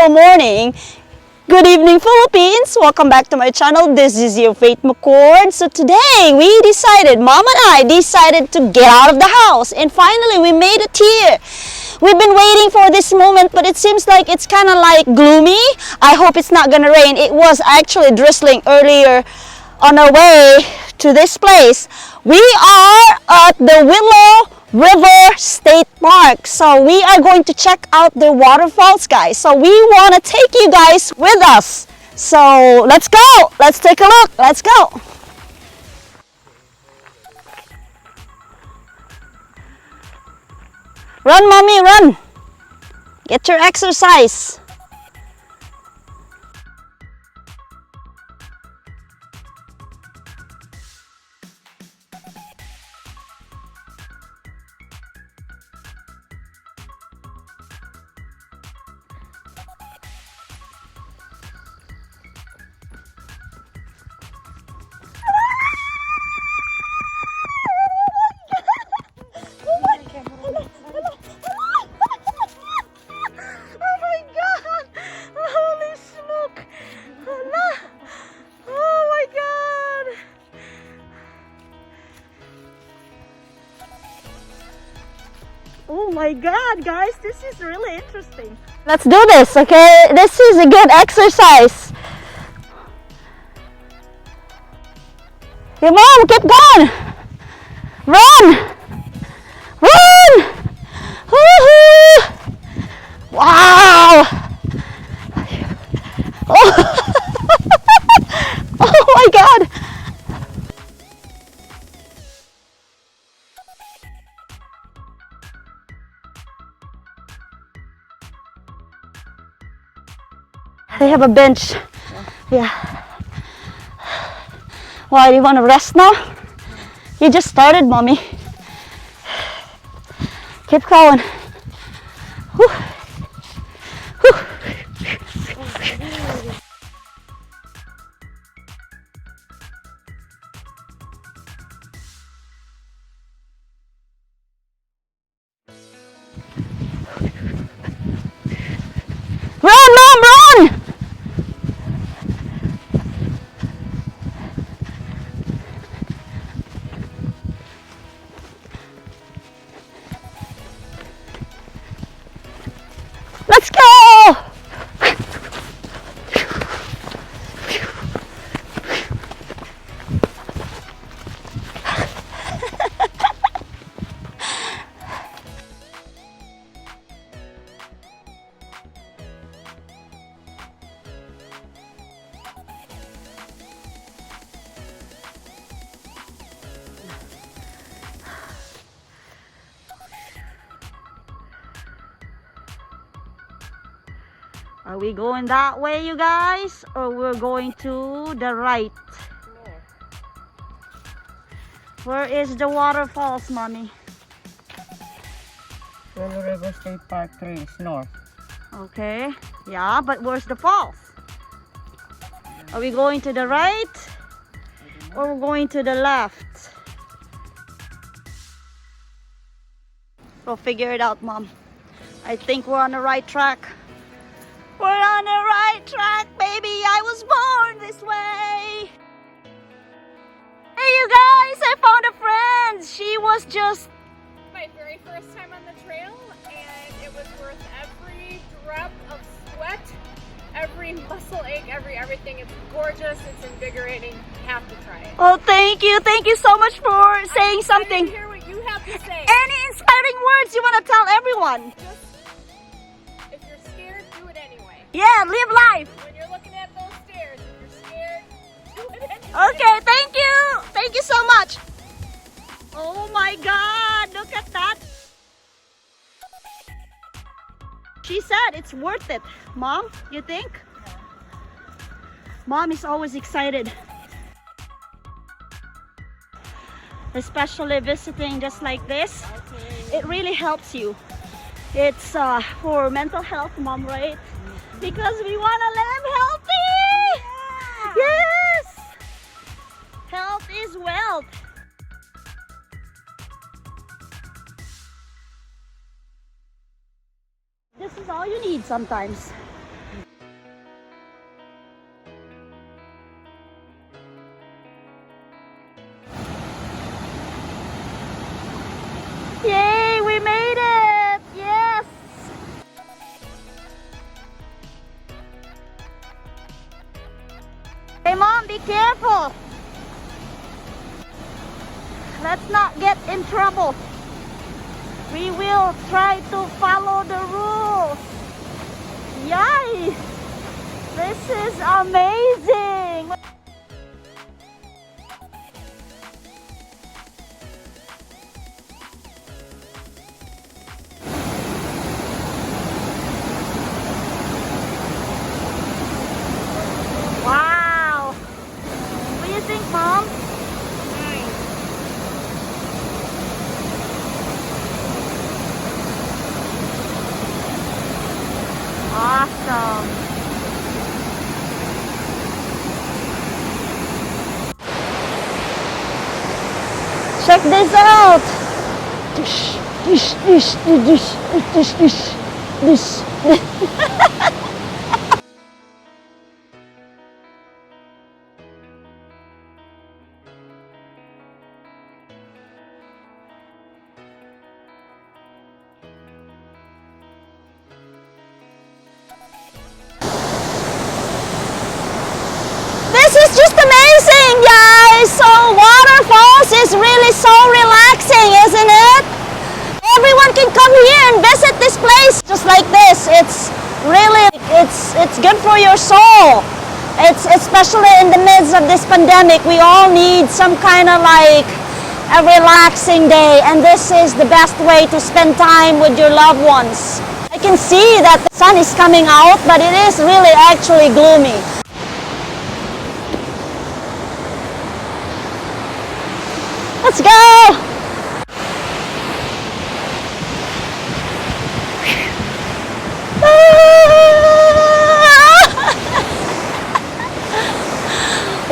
Hello morning. Good evening Philippines. Welcome back to my channel. This is your Faith McCord. So today Mom and I decided to get out of the house, and finally we made it here. We've been waiting for this moment, but it seems like it's kind of like gloomy. I hope it's not gonna rain. It was actually drizzling earlier on our way to this place. We are at the Willow River State Park. So we are going to check out the waterfalls, guys. So we want to take you guys with us. So let's go. Let's take a look. Let's go. Run, mommy, run. Get your exercise. Oh my God, guys, this is really interesting. Let's do this, okay? This is a good exercise. Come on, keep going. Run! Run! Woohoo! Wow! Oh, oh my God! They have a bench. Yeah. Why, do you want to rest now? You just started, mommy. Keep going. Whew. Whew. Run, Mom, run! Let's go! Are we going that way, you guys? Or we're going to the right? Where is the waterfalls, mommy? Willow River State Park 3 is north. Okay. Yeah, but where's the falls? Are we going to the right? Or we're going to the left? We'll figure it out, Mom. I think we're on the right track. We're on the right track, baby. I was born this way. Hey, you guys, I found a friend. She was just my very first time on the trail, and it was worth every drop of sweat, every muscle ache, everything. It's gorgeous. It's invigorating. You have to try it. Oh, thank you. Thank you so much for saying something. I hear what you have to say. Any inspiring words you want to tell everyone? Just, if you're scared, do it anyway. Yeah, live life. When you're looking at those stairs, if you're scared, do it anyway. Okay, thank you. Thank you so much. Oh my God, look at that. She said it's worth it. Mom, you think? Mom is always excited. Especially visiting just like this. Okay. It really helps you. It's for mental health, Mom, right? Because we want to live healthy. Yeah. Yes. Health is wealth. This is all you need sometimes. be careful. Let's not get in trouble. We will try to follow the rules. Yay! This is amazing! Wow! What do you think, Mom? Awesome! Check this out! Dish, dish, dish, dish, dish, dish, dish, dish. This is just amazing, guys! So waterfalls is really so relaxing, isn't it? Everyone can come here and visit this place just like this. It's really, it's good for your soul. It's especially in the midst of this pandemic, we all need some kind of like a relaxing day, and this is the best way to spend time with your loved ones. I can see that the sun is coming out, but it is really actually gloomy. Let's go!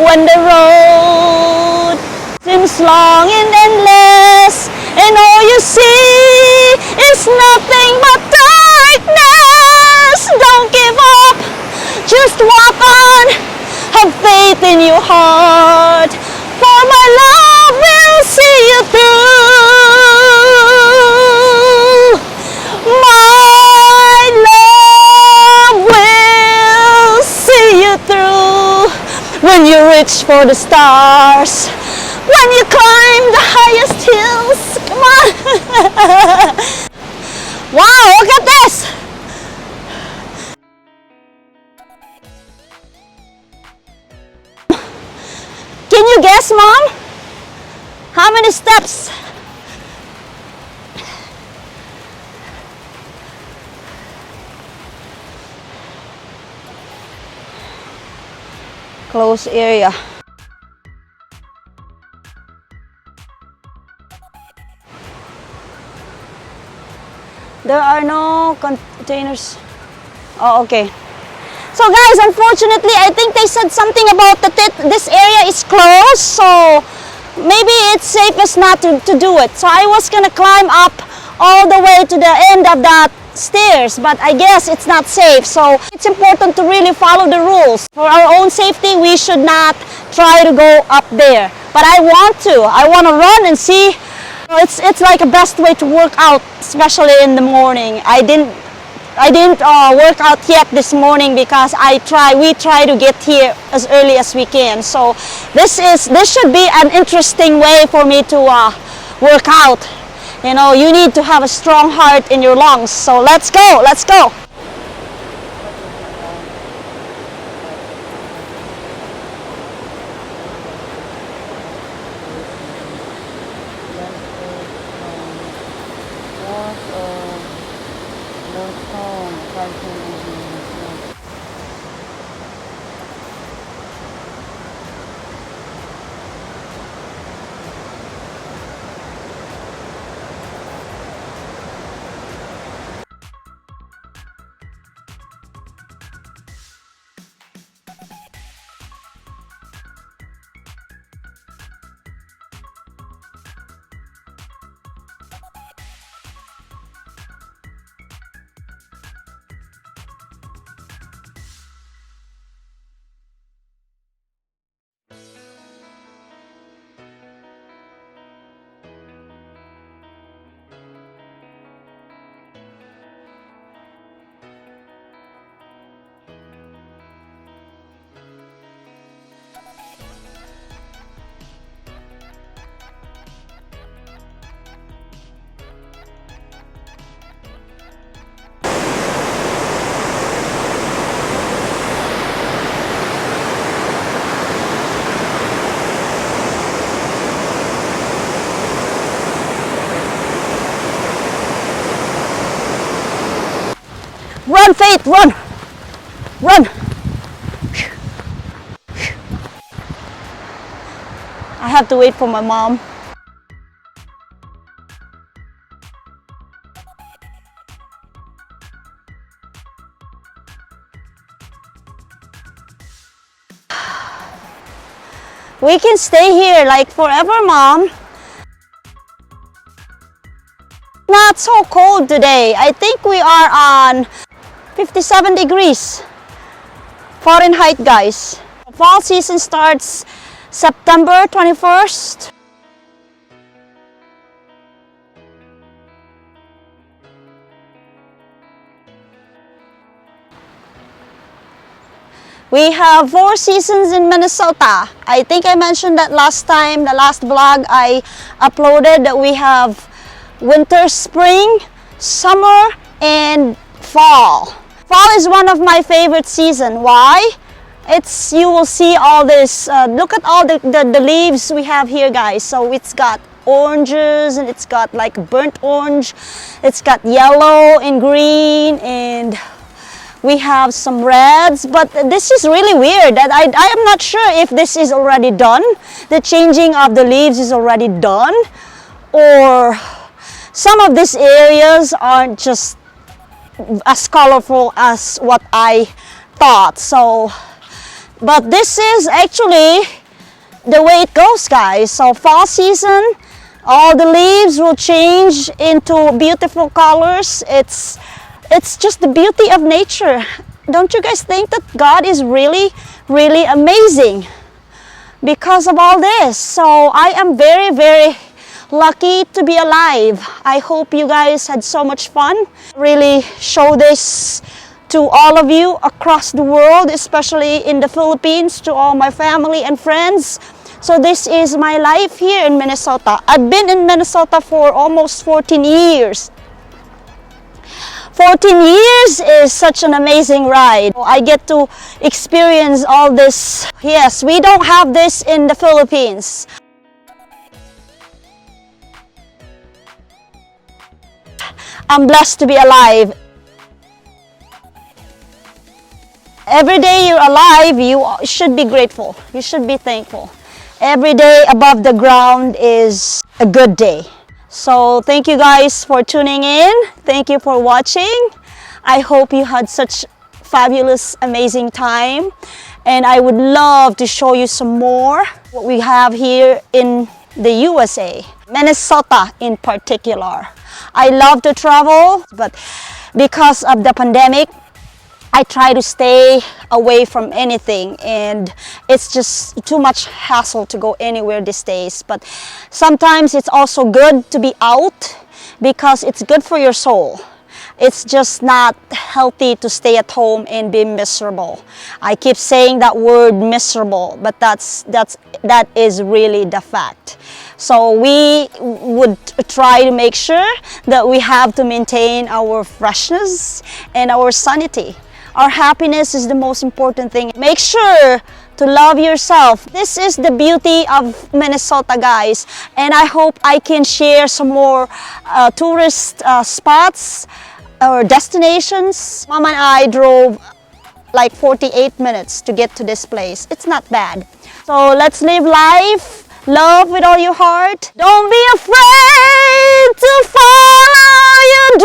When the road seems long and endless, and all you see is nothing but darkness, don't give up, just walk on, have faith in your heart, for my love will see you through. My love will see you through. When you reach for the stars, when you climb the highest hills, come on. Wow, look at this. Can you guess, Mom? How many steps? Close area. There are no containers. Oh, okay. So guys, unfortunately, I think they said something about this area is closed, so maybe it's safest not to do it. So I was gonna climb up all the way to the end of that stairs, but I guess it's not safe. So it's important to really follow the rules. For our own safety, we should not try to go up there. But I want to run and see. It's like a best way to work out, especially in the morning. I didn't work out yet this morning because we try to get here as early as we can. So this should be an interesting way for me to work out. You know, you need to have a strong heart in your lungs. So let's go, let's go. Faith, run! Run! I have to wait for my mom. We can stay here like forever, Mom. Not so cold today. I think we are on 57 degrees Fahrenheit, guys. Fall season starts September 21st. We have 4 seasons in Minnesota. I think I mentioned that last time, the last vlog I uploaded, that we have winter, spring, summer, and fall. Fall is one of my favorite seasons. Why? You will see all this, look at all the leaves we have here, guys. So it's got oranges, and it's got like burnt orange, it's got yellow and green, and we have some reds. But this is really weird that I am not sure if this is already done. The changing of the leaves is already done, or some of these areas aren't just as colorful as what I thought. So, but this is actually the way it goes, guys. So fall season, all the leaves will change into beautiful colors. It's just the beauty of nature. Don't you guys think that God is really, really amazing because of all this? So I am very, very lucky to be alive. I hope you guys had so much fun. Really show this to all of you across the world, especially in the Philippines, to all my family and friends. So this is my life here in Minnesota. I've been in Minnesota for almost 14 years. 14 years is such an amazing ride. I get to experience all this. Yes, we don't have this in the Philippines. I'm blessed to be alive. Every day you're alive, you should be grateful. You should be thankful. Every day above the ground is a good day. So thank you guys for tuning in. Thank you for watching. I hope you had such fabulous, amazing time. And I would love to show you some more what we have here in the USA, Minnesota in particular. I love to travel, but because of the pandemic, I try to stay away from anything, and it's just too much hassle to go anywhere these days. But sometimes it's also good to be out because it's good for your soul. It's just not healthy to stay at home and be miserable. I keep saying that word miserable, but that is really the fact. So we would try to make sure that we have to maintain our freshness and our sanity. Our happiness is the most important thing. Make sure to love yourself. This is the beauty of Minnesota, guys. And I hope I can share some more tourist spots or destinations. Mom and I drove like 48 minutes to get to this place. It's not bad. So let's live life. Love with all your heart. Don't be afraid to follow your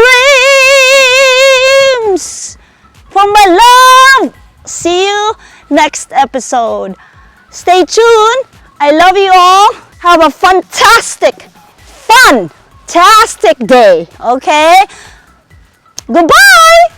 dreams. For my love, see you next episode. Stay tuned. I love you all. Have a fantastic day, okay? Goodbye.